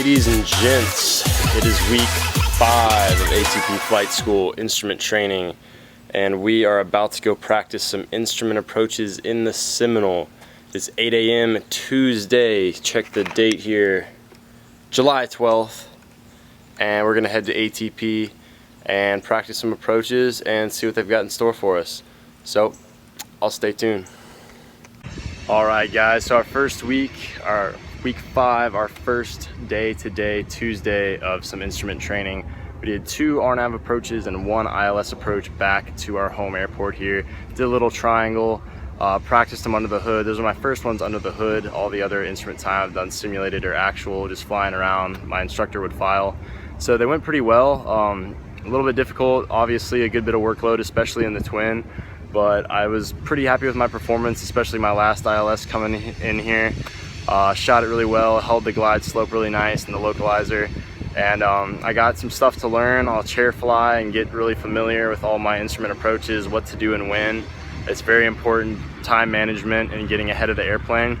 Ladies and gents, it is week 5 of ATP Flight Schoool instrument training, and we are about to go practice some instrument approaches in the Seminole. It's 8 a.m. Tuesday, check the date here, July 12th, and we're going to head to ATP and practice some approaches and see what they've got in store for us. So, I'll stay tuned. Alright guys, so our first week, our week 5, our first day today, Tuesday, of some instrument training. We did 2 RNAV approaches and 1 ILS approach back to our home airport here. Did a little triangle, practiced them under the hood. Those are my first ones under the hood. All the other instrument time I've done simulated or actual, just flying around. My instructor would file. So they went pretty well. A little bit difficult, obviously a good bit of workload, especially in the twin. But I was pretty happy with my performance, especially my last ILS coming in here. Shot it really well, held the glide slope really nice and the localizer, and I got some stuff to learn. I'll chair fly and get really familiar with all my instrument approaches, what to do and when. It's very important, time management and getting ahead of the airplane.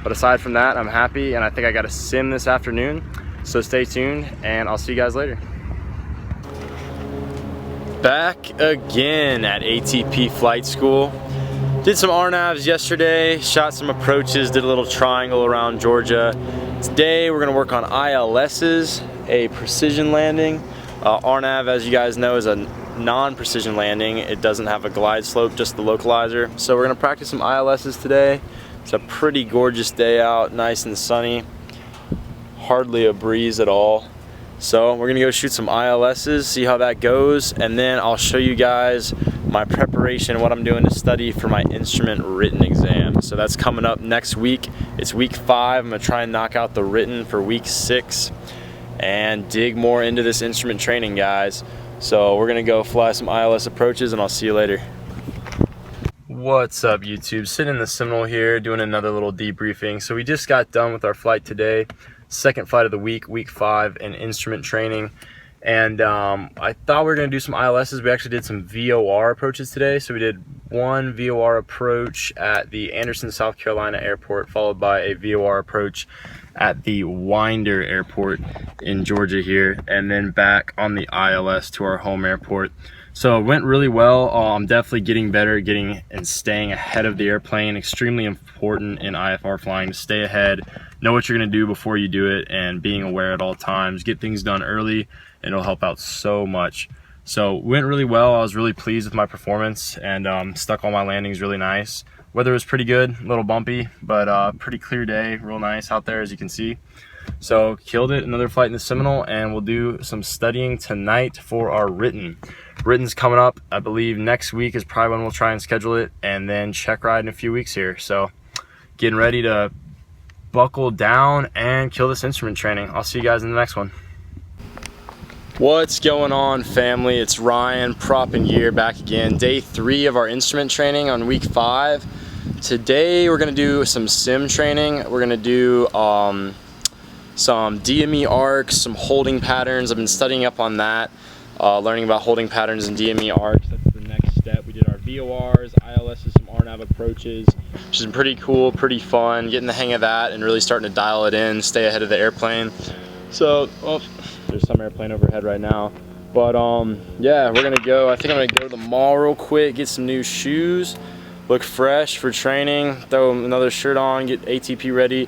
But aside from that, I'm happy, and I think I got a sim this afternoon, so stay tuned and I'll see you guys later. Back again at ATP Flight Schoool. Did some RNAVs yesterday, shot some approaches, did a little triangle around Georgia. Today we're gonna work on ILS's, a precision landing. RNAV, as you guys know, is a non-precision landing. It doesn't have a glide slope, just the localizer. So we're gonna practice some ILS's today. It's a pretty gorgeous day out, nice and sunny. Hardly a breeze at all. So we're gonna go shoot some ILS's, see how that goes, and then I'll show you guys my preparation, what I'm doing to study for my instrument written exam. So that's coming up next week. It's week 5. I'm gonna try and knock out the written for week 6 and dig more into this instrument training, guys. So we're gonna go fly some ILS approaches and I'll see you later. What's up YouTube? Sitting in the Seminole here doing another little debriefing. So we just got done with our flight today. Second flight of the week, week 5 in instrument training. And I thought we were gonna do some ILS's. We actually did some VOR approaches today. So we did 1 VOR approach at the Anderson, South Carolina airport, followed by a VOR approach at the Winder airport in Georgia here, and then back on the ILS to our home airport. So it went really well. I'm definitely getting better, getting and staying ahead of the airplane. Extremely important in IFR flying to stay ahead, know what you're gonna do before you do it, and being aware at all times. Get things done early, and it'll help out so much. So it went really well. I was really pleased with my performance, and stuck all my landings really nice. Weather was pretty good, a little bumpy, but pretty clear day, real nice out there as you can see. So killed it, another flight in the Seminole, and we'll do some studying tonight for our written. Written's coming up, I believe next week is probably when we'll try and schedule it, and then check ride in a few weeks here. So getting ready to buckle down and kill this instrument training. I'll see you guys in the next one. What's going on, family? It's Ryan, prop and gear, back again. Day 3 of our instrument training on week 5. Today we're gonna do some sim training. We're gonna do some DME arcs, some holding patterns. I've been studying up on that, learning about holding patterns and DME arcs. That's the next step. We did our VORs, ILS's, some RNAV approaches, which is pretty cool, pretty fun, getting the hang of that and really starting to dial it in, stay ahead of the airplane. So, oh, there's some airplane overhead right now. But yeah, we're gonna go, I think I'm gonna go to the mall real quick, get some new shoes, look fresh for training, throw another shirt on, get ATP ready,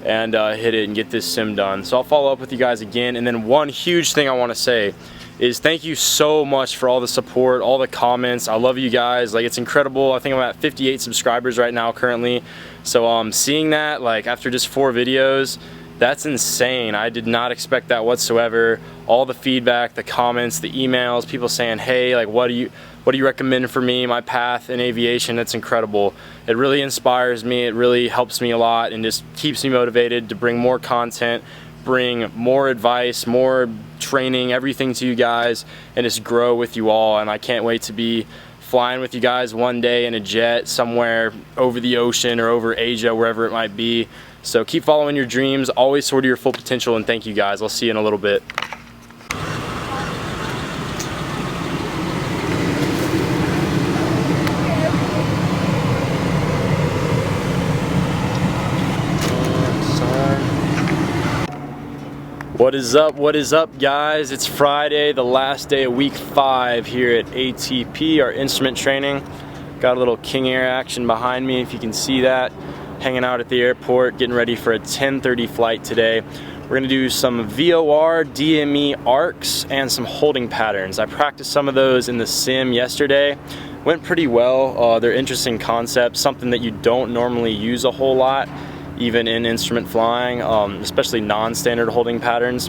and hit it and get this sim done. So I'll follow up with you guys again. And then one huge thing I wanna say is thank you so much for all the support, all the comments. I love you guys, like it's incredible. I think I'm at 58 subscribers right now currently. So seeing that, like after just 4 videos, that's insane. I did not expect that whatsoever. All the feedback, the comments, the emails, people saying, hey, like what do you recommend for me, my path in aviation? That's incredible. It really inspires me, it really helps me a lot, and just keeps me motivated to bring more content, bring more advice, more training, everything to you guys, and just grow with you all. And I can't wait to be flying with you guys one day in a jet somewhere over the ocean or over Asia, wherever it might be. So keep following your dreams, always soar to your full potential, and thank you guys. I'll see you in a little bit. What is up guys? It's Friday, the last day of week 5 here at ATP, our instrument training. Got a little King Air action behind me, if you can see that. Hanging out at the airport, getting ready for a 10:30 flight today. We're gonna do some VOR, DME arcs, and some holding patterns. I practiced some of those in the sim yesterday. Went pretty well. They're interesting concepts, something that you don't normally use a whole lot, even in instrument flying, especially non-standard holding patterns.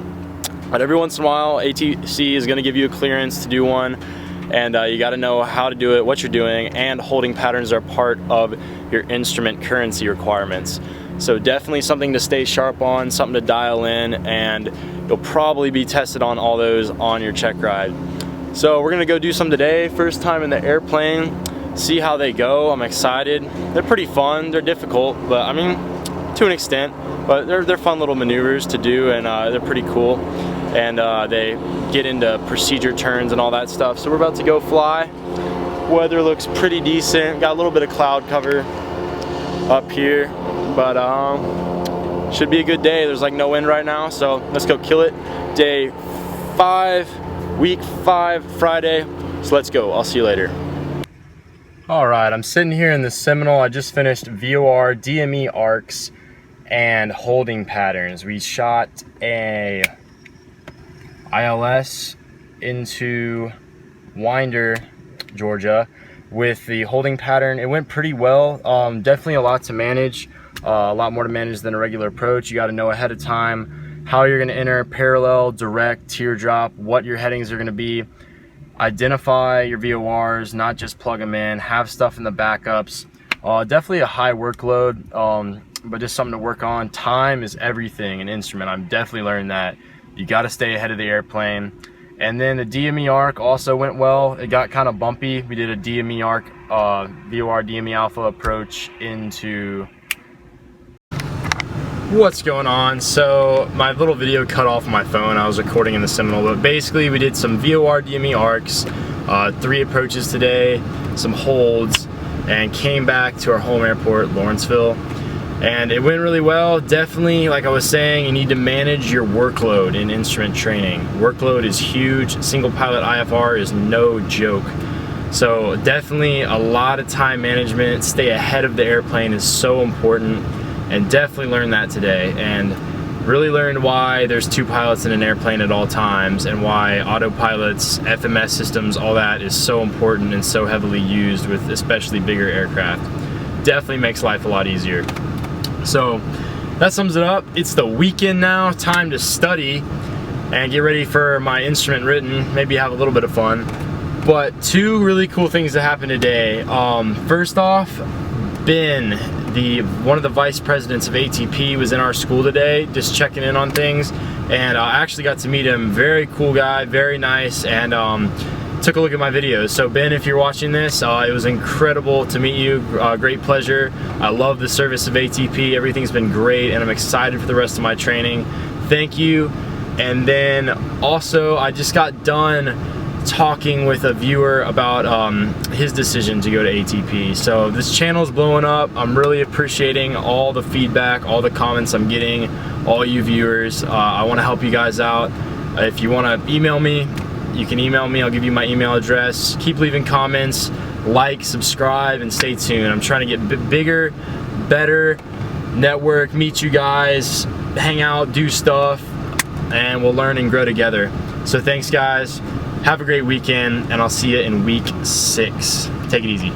But every once in a while, ATC is gonna give you a clearance to do one, and you gotta know how to do it, what you're doing, and holding patterns are part of your instrument currency requirements. So definitely something to stay sharp on, something to dial in, and you'll probably be tested on all those on your check ride. So we're gonna go do some today, first time in the airplane, see how they go. I'm excited. They're pretty fun, they're difficult, but I mean, to an extent, but they're fun little maneuvers to do, and they're pretty cool. And they get into procedure turns and all that stuff. So we're about to go fly. Weather looks pretty decent. Got a little bit of cloud cover up here, but should be a good day. There's like no wind right now, so let's go kill it. Day 5, week 5, Friday. So let's go. I'll see you later. All right, I'm sitting here in the Seminole. I just finished VOR, DME arcs, and holding patterns. We shot a ILS into Winder, Georgia, with the holding pattern. It went pretty well. Definitely a lot to manage, a lot more to manage than a regular approach. You got to know ahead of time how you're going to enter parallel, direct, teardrop, what your headings are going to be. Identify your VORs, not just plug them in. Have stuff in the backups. Definitely a high workload, but just something to work on. Time is everything in instrument. I'm definitely learning that. You got to stay ahead of the airplane. And then the DME arc also went well. It got kind of bumpy. We did a DME arc, VOR DME alpha approach into... What's going on? So my little video cut off my phone. I was recording in the Seminole, but basically we did some VOR DME arcs, 3 approaches today, some holds, and came back to our home airport, Lawrenceville. And it went really well. Definitely, like I was saying, you need to manage your workload in instrument training. Workload is huge. Single pilot IFR is no joke. So definitely a lot of time management. Stay ahead of the airplane is so important, and definitely learned that today. And really learned why there's 2 pilots in an airplane at all times, and why autopilots, FMS systems, all that is so important and so heavily used with especially bigger aircraft. Definitely makes life a lot easier. So that sums it up. It's the weekend now, time to study and get ready for my instrument written, maybe have a little bit of fun. But 2 really cool things that happened today. First off, Ben, one of the vice presidents of ATP, was in our school today, just checking in on things, and I actually got to meet him. Very cool guy, very nice, and took a look at my videos. So Ben, if you're watching this, it was incredible to meet you. Great pleasure. I love the service of ATP. Everything's been great, and I'm excited for the rest of my training. Thank you. And then also, I just got done talking with a viewer about his decision to go to ATP. So this channel is blowing up. I'm really appreciating all the feedback, all the comments I'm getting, all you viewers. I want to help you guys out. If you want to email me, you can email me. I'll give you my email address. Keep leaving comments, like, subscribe, and stay tuned. I'm trying to get bigger, better, network, meet you guys, hang out, do stuff, and we'll learn and grow together. So thanks guys. Have a great weekend, and I'll see you in week 6. Take it easy.